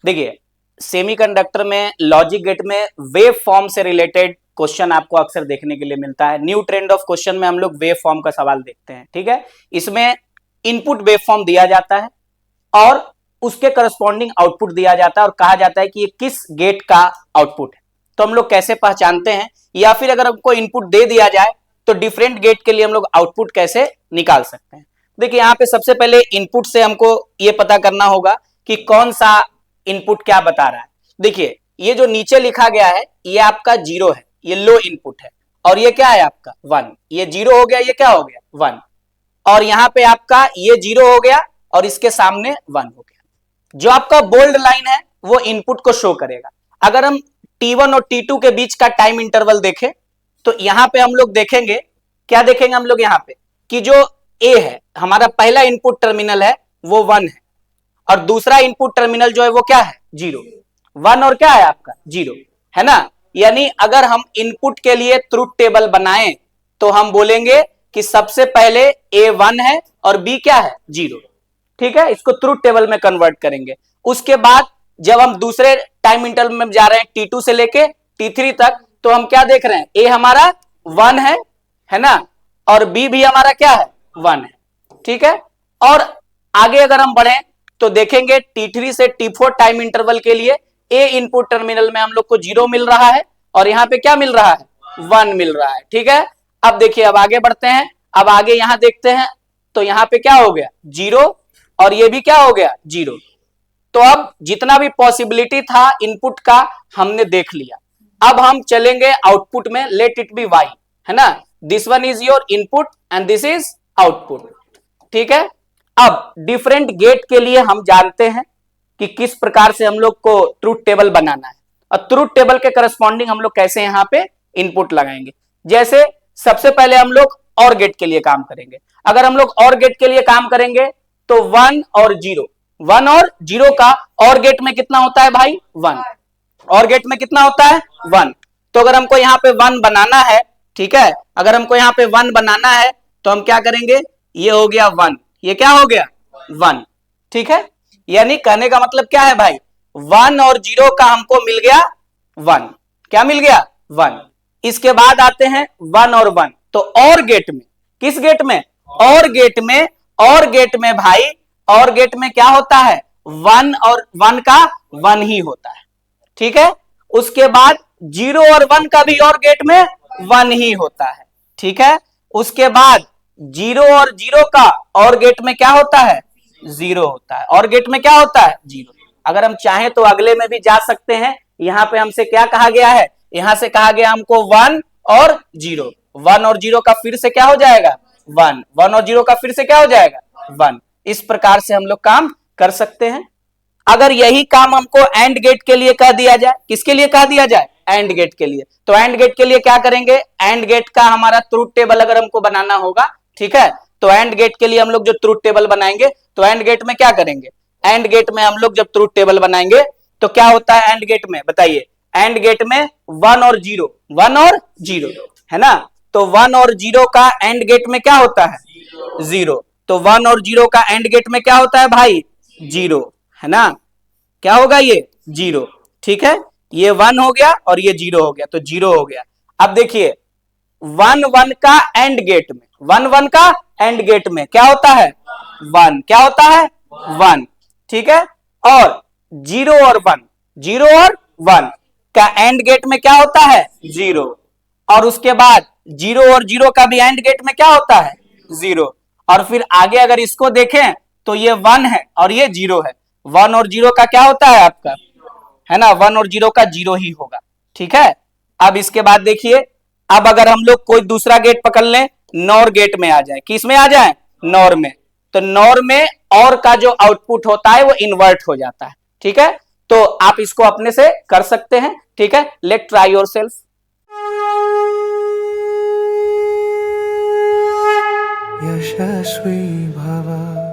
देखिए सेमीकंडक्टर में, logic gate में वेव फॉर्म से रिलेटेड क्वेश्चन आपको अक्सर देखने के लिए मिलता है। न्यू ट्रेंड ऑफ क्वेश्चन में हम लोग वेव फॉर्म का सवाल देखते हैं, ठीक है। इसमें इनपुट वेव फॉर्म दिया जाता है और उसके करस्पॉन्डिंग आउटपुट दिया जाता है और कहा जाता है कि ये किस गेट का आउटपुट है। तो हम लोग कैसे पहचानते हैं, या फिर अगर हमको इनपुट दे दिया जाए तो डिफरेंट गेट के लिए हम लोग आउटपुट कैसे निकाल सकते हैं। देखिए यहाँ पे सबसे पहले इनपुट से हमको ये पता करना होगा कि कौन सा इनपुट क्या बता रहा है। देखिए ये जो नीचे लिखा गया है ये आपका 0 है, ये लो इनपुट है, और ये क्या है आपका 1। ये 0 हो गया, ये क्या हो गया 1, और यहाँ पे आपका ये 0 हो गया और इसके सामने 1 हो गया। जो आपका बोल्ड लाइन है वो इनपुट को शो करेगा। अगर हम T1 और T2 के बीच का टाइम इंटरवल देखें तो यहां पे हम लोग देखेंगे, क्या देखेंगे हम लोग यहाँ पे, कि जो A है हमारा पहला इनपुट टर्मिनल है वो 1 है, और दूसरा इनपुट टर्मिनल जो है वो क्या है 0। 1 और क्या है आपका 0, है ना। यानी अगर हम इनपुट के लिए ट्रुथ टेबल बनाएं तो हम बोलेंगे कि सबसे पहले A 1 है और B क्या है 0, ठीक है। इसको ट्रुथ टेबल में कन्वर्ट करेंगे। उसके बाद जब हम दूसरे टाइम इंटरवल में जा रहे हैं T2 से लेके T3 तक, तो हम क्या देख रहे हैं, A हमारा 1 है ना, और B भी हमारा क्या है 1 है, ठीक है। और आगे अगर हम बढ़े तो देखेंगे T3 से T4 टाइम इंटरवल के लिए A इनपुट टर्मिनल में हम लोग को 0 मिल रहा है और यहाँ पे क्या मिल रहा है 1 मिल रहा है, ठीक है। अब देखिए अब आगे बढ़ते हैं, अब आगे यहां देखते हैं तो यहाँ पे क्या हो गया 0 और ये भी क्या हो गया 0। तो अब जितना भी पॉसिबिलिटी था इनपुट का हमने देख लिया। अब हम चलेंगे आउटपुट में, लेट इट बी y, है ना। This one is your input and this is output, ठीक है। अब डिफरेंट गेट के लिए हम जानते हैं कि किस प्रकार से हम लोग को ट्रुथ टेबल बनाना है, और ट्रुथ टेबल के करस्पॉन्डिंग हम लोग कैसे यहां पे इनपुट लगाएंगे। जैसे सबसे पहले हम लोग और गेट के लिए काम करेंगे। अगर हम लोग और गेट के लिए काम करेंगे तो 1 और 0 का और गेट में कितना होता है भाई 1, और गेट में कितना होता है 1। तो अगर हमको यहाँ पे 1 बनाना है, ठीक है, अगर हमको यहाँ पे 1 बनाना है तो हम क्या करेंगे, ये हो गया 1, ये क्या हो गया 1, ठीक है। यानी कहने का मतलब क्या है भाई, 1 और 0 का हमको मिल गया 1, क्या मिल गया 1। इसके बाद आते हैं 1 और 1, तो और गेट में, किस गेट में, और गेट में, और गेट में भाई, और गेट में क्या होता है 1 और 1 का 1 ही होता है, ठीक है। उसके बाद 0 और 1 का भी और गेट में 1 ही होता है, ठीक है। उसके बाद 0 और 0 का और गेट में क्या होता है 0 होता है, और गेट में क्या होता है 0। अगर हम चाहें तो अगले में भी जा सकते हैं। यहां पे हमसे क्या कहा गया है, यहां से कहा गया हमको 1 और 0, 1 और 0 का फिर से क्या हो जाएगा 1, 1 और 0 का फिर से क्या हो जाएगा 1। इस प्रकार से हम लोग काम कर सकते हैं। अगर यही काम हमको एंड गेट के लिए कह दिया जाए, किसके लिए कह दिया जाए एंड गेट के लिए, तो एंड गेट के लिए क्या करेंगे, एंड गेट का हमारा ट्रुथ टेबल अगर हमको बनाना होगा, ठीक है, तो एंड गेट के लिए हम लोग जो ट्रुथ टेबल बनाएंगे तो एंड गेट में क्या करेंगे, एंड गेट में हम लोग जब ट्रुथ टेबल बनाएंगे तो क्या होता है एंड गेट में, बताइए। एंड गेट में 1 और 0, 1 और 0, है ना। तो 1 और 0 का एंड गेट में क्या होता है 0, तो 1 और 0 का एंड गेट में क्या होता है भाई 0, है ना। क्या होगा ये 0, ठीक है। ये 1 हो गया और ये 0 हो गया, तो 0 हो गया। अब देखिए 1 1 का एंड गेट में, 1 1 का एंड गेट में क्या होता है 1, क्या होता है 1, ठीक है। और 0 और 1, 0 और 1 का एंड गेट में क्या होता है 0, और उसके बाद 0 और 0 का भी एंड गेट में क्या होता है 0। और फिर आगे अगर इसको देखें तो ये 1 है और ये 0 है, 1 और 0 का क्या होता है आपका, है ना, 1 और 0 का 0 ही होगा, ठीक है। अब इसके बाद देखिए, अब अगर हम लोग कोई दूसरा गेट पकड़ लें, नॉर गेट में आ जाए, किस में आ जाए नॉर में, तो नॉर में और का जो आउटपुट होता है वो इन्वर्ट हो जाता है, ठीक है। तो आप इसको अपने से कर सकते हैं, ठीक है। Late try yourself. यशस्वी भव।